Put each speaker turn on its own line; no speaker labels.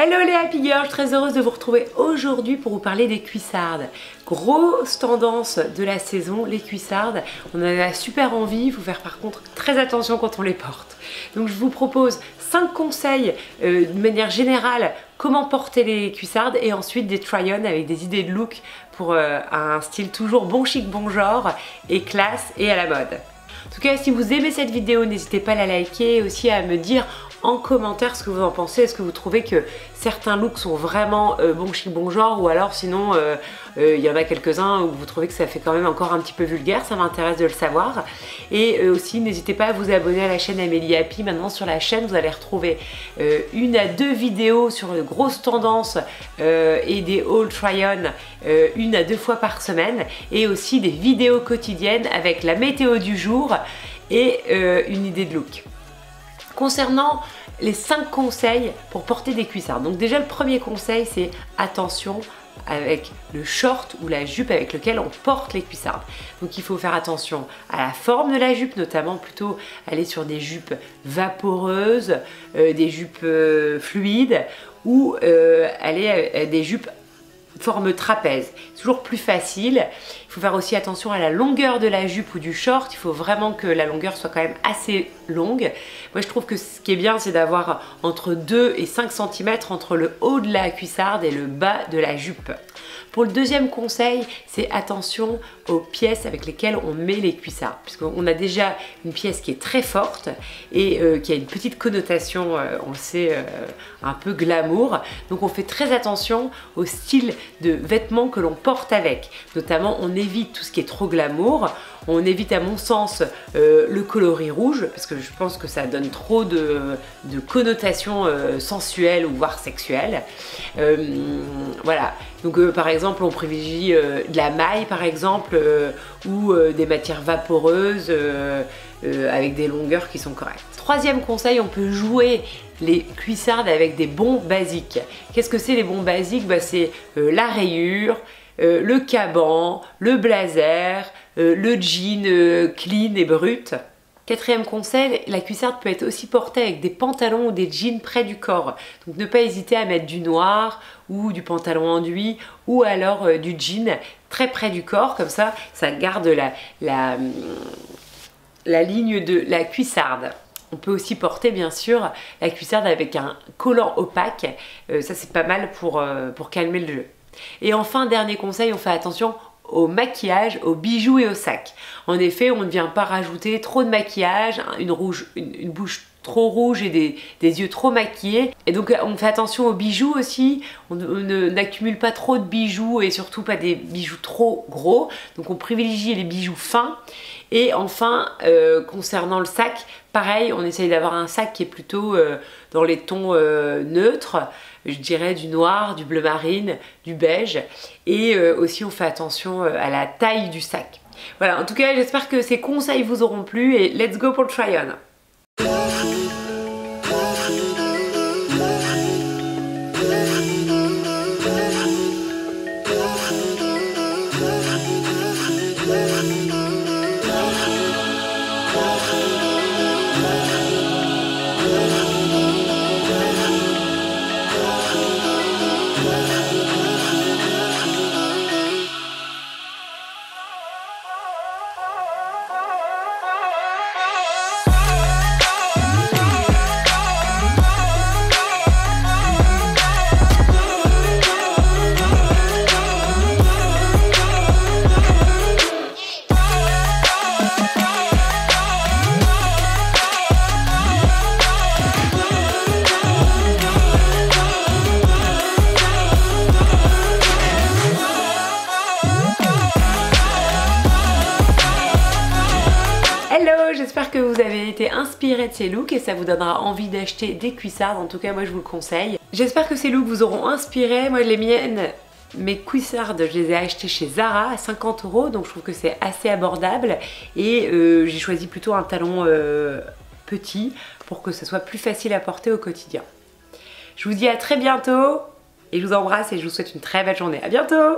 Hello les Happy Girls, très heureuse de vous retrouver aujourd'hui pour vous parler des cuissardes. Grosse tendance de la saison, les cuissardes. On en a super envie, il faut faire par contre très attention quand on les porte. Donc je vous propose 5 conseils de manière générale, comment porter les cuissardes et ensuite des try-on avec des idées de look pour un style toujours bon chic, bon genre et classe et à la mode. En tout cas, si vous aimez cette vidéo, n'hésitez pas à la liker et aussi à me dire en commentaire ce que vous en pensez. Est-ce que vous trouvez que certains looks sont vraiment bon chic, bon genre, ou alors sinon il y en a quelques-uns où vous trouvez que ça fait quand même encore un petit peu vulgaire. Ça m'intéresse de le savoir. Et aussi n'hésitez pas à vous abonner à la chaîne Amélie Happy. Maintenant sur la chaîne vous allez retrouver 1 à 2 vidéos sur les grosses tendances et des haul try-on 1 à 2 fois par semaine, et aussi des vidéos quotidiennes avec la météo du jour et une idée de look. Concernant les 5 conseils pour porter des cuissardes, donc déjà le premier conseil c'est attention avec le short ou la jupe avec lequel on porte les cuissardes. Donc il faut faire attention à la forme de la jupe, notamment plutôt aller sur des jupes vaporeuses, des jupes fluides, ou aller à des jupes forme trapèze. C'est toujours plus facile. Il faut faire aussi attention à la longueur de la jupe ou du short. Il faut vraiment que la longueur soit quand même assez longue. Moi je trouve que ce qui est bien, c'est d'avoir entre 2 et 5 cm entre le haut de la cuissarde et le bas de la jupe. Pour le deuxième conseil, c'est attention aux pièces avec lesquelles on met les cuissardes, puisqu'on a déjà une pièce qui est très forte et qui a une petite connotation, on le sait, un peu glamour. Donc on fait très attention au style de vêtements que l'on porte avec. Notamment, on évite tout ce qui est trop glamour. On évite à mon sens le coloris rouge, parce que je pense que ça donne trop de connotations sensuelles ou voire sexuelles. Voilà, donc par exemple on privilégie de la maille par exemple, ou des matières vaporeuses avec des longueurs qui sont correctes. Troisième conseil, on peut jouer les cuissardes avec des bons basiques. Qu'est-ce que c'est les bons basiques? C'est la rayure, le caban, le blazer, le jean clean et brut. Quatrième conseil, la cuissarde peut être aussi portée avec des pantalons ou des jeans près du corps. Donc ne pas hésiter à mettre du noir ou du pantalon enduit, ou alors du jean très près du corps, comme ça, ça garde la ligne de la cuissarde. On peut aussi porter bien sûr la cuissarde avec un collant opaque, ça c'est pas mal pour calmer le jeu. Et enfin, dernier conseil, on fait attention au maquillage, aux bijoux et aux sacs. En effet, on ne vient pas rajouter trop de maquillage, une bouche trop rouge et des yeux trop maquillés. Et donc on fait attention aux bijoux aussi, on n'accumule pas trop de bijoux et surtout pas des bijoux trop gros. Donc on privilégie les bijoux fins. Et enfin, concernant le sac, pareil, on essaye d'avoir un sac qui est plutôt dans les tons neutres, je dirais du noir, du bleu marine, du beige. Et aussi on fait attention à la taille du sac. Voilà, en tout cas j'espère que ces conseils vous auront plu et let's go pour le try-on. J'espère que vous avez été inspiré de ces looks et ça vous donnera envie d'acheter des cuissardes. En tout cas moi je vous le conseille. J'espère que ces looks vous auront inspiré. Moi les miennes, mes cuissardes, je les ai achetées chez Zara à 50 €, donc je trouve que c'est assez abordable. Et j'ai choisi plutôt un talon petit pour que ce soit plus facile à porter au quotidien. Je vous dis à très bientôt et je vous embrasse et je vous souhaite une très belle journée. À bientôt!